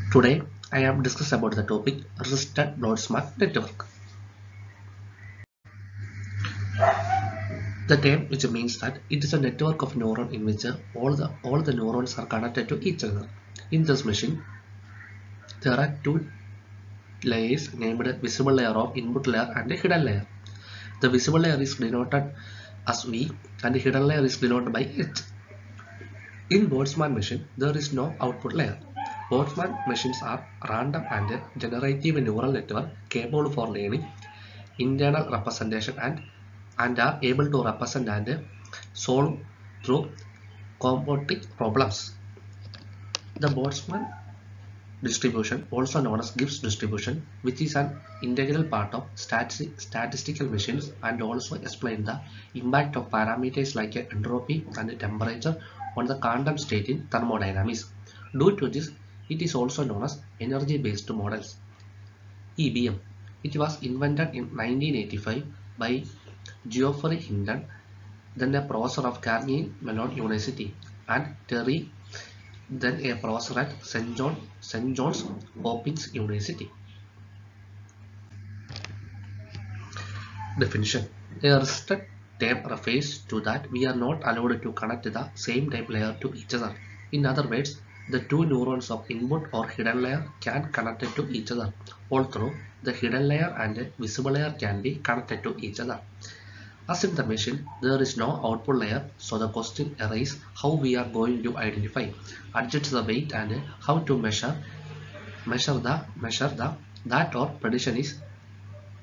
Today, I am discuss about the topic resistant Boltzmann network. The term which means that it is a network of neurons in which all the neurons are connected to each other. In this machine, there are two layers named visible layer of input layer and a hidden layer. The visible layer is denoted as V and the hidden layer is denoted by H. In Boltzmann machine, there is no output layer. Boltzmann machines are random and generative neural network capable for learning internal representation and are able to represent and solve through combinatoric problems. The Boltzmann distribution, also known as Gibbs distribution, which is an integral part of statistical machines and also explain the impact of parameters like entropy and temperature on the quantum state in thermodynamics. Due to this, it is also known as energy-based models. EBM. It was invented in 1985 by Geoffrey Hinton, then a professor of Carnegie Mellon University, and Terry, then a professor at St. John's Hopkins University. Definition: a restricted tape refers to that we are not allowed to connect the same tape layer to each other. In other words, the two neurons of input or hidden layer can connect to each other, although the hidden layer and visible layer can be connected to each other. As in the machine, there is no output layer, so the question arises how we are going to identify, adjust the weight and how to measure the that our prediction is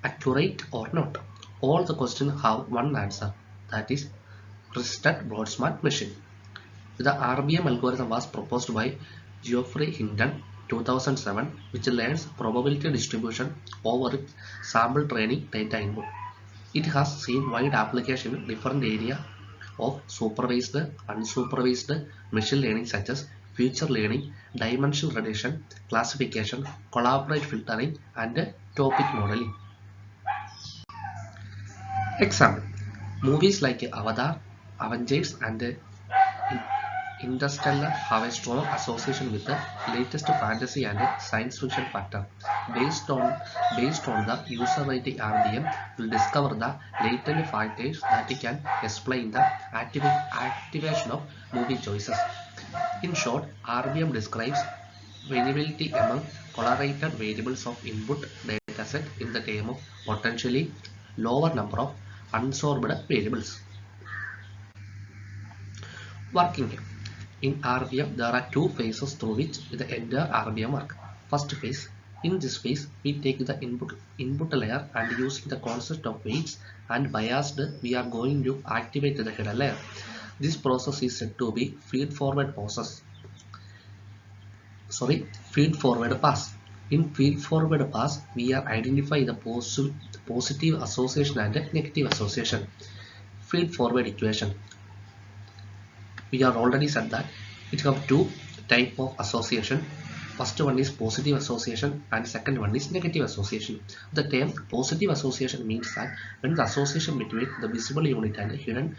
accurate or not. All the questions have one answer, that is resistant Boltzmann machine. The RBM algorithm was proposed by Geoffrey Hinton 2007, which learns probability distribution over its sample training data input. It has seen wide application in different areas of supervised, unsupervised machine learning such as feature learning, dimensional reduction, classification, collaborative filtering, and topic modeling. Example: movies like Avatar, Avengers, and Interstellar have a strong association with the latest fantasy and science fiction factor. Based on based on the user rating, RBM will discover the latent factors that can explain the activation of movie choices. In short, RBM describes variability among correlated variables of input dataset in the term of potentially lower number of unsolved variables. Working in RBM, there are two phases through which the entire RBM work. First phase. In this phase, we take the input layer and using the concept of weights and biased, we are going to activate the hidden layer. This process is said to be feed-forward process. Feed-forward pass. In feed-forward pass, we are identify the positive association and negative association. Feed-forward equation. We are already said that it have two type of association. First one is positive association and second one is negative association. The term positive association means that when the association between the visible unit and the hidden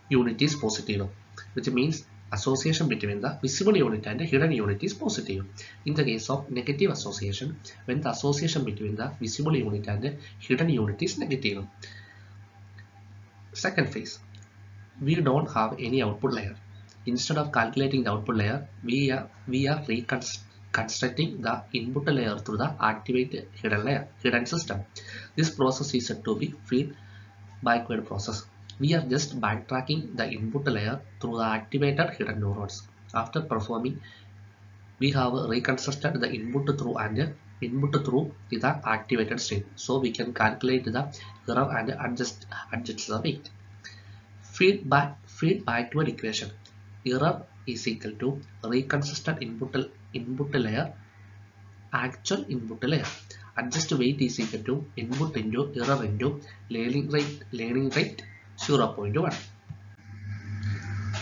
unit is positive, which means association between the visible unit and the hidden unit is positive. In the case of negative association, when the association between the visible unit and the hidden unit is negative. Second phase, we don't have any output layer. Instead of calculating the output layer, we are reconstructing the input layer through the activated hidden system. This process is said to be feed backward process. We are just backtracking the input layer through the activated hidden neurons. After performing, we have reconstructed the input through the activated state, so we can calculate the error and adjust the weight. Feed backward equation. Error is equal to reconstructed input layer, actual input layer. Adjust weight is equal to input into error into learning rate 0.1.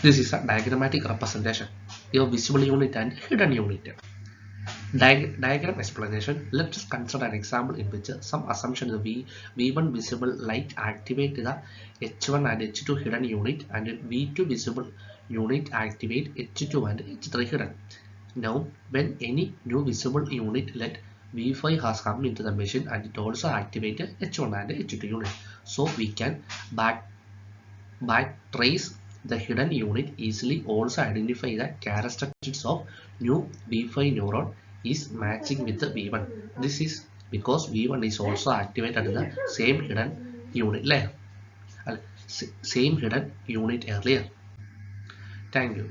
This is a diagrammatic representation of visible unit and hidden unit. Diagram explanation. Let us consider an example in which some assumptions V1 visible light activate the H1 and H2 hidden unit and V2 visible unit activate H2 and H3 hidden. Now, when any new visible unit let V5 has come into the machine and it also activated H1 and H2 unit. So we can back trace the hidden unit easily, also identify the characteristics of new V5 neuron is matching with the V1. This is because V1 is also activated at the same hidden unit layer, same hidden unit earlier. Thank you.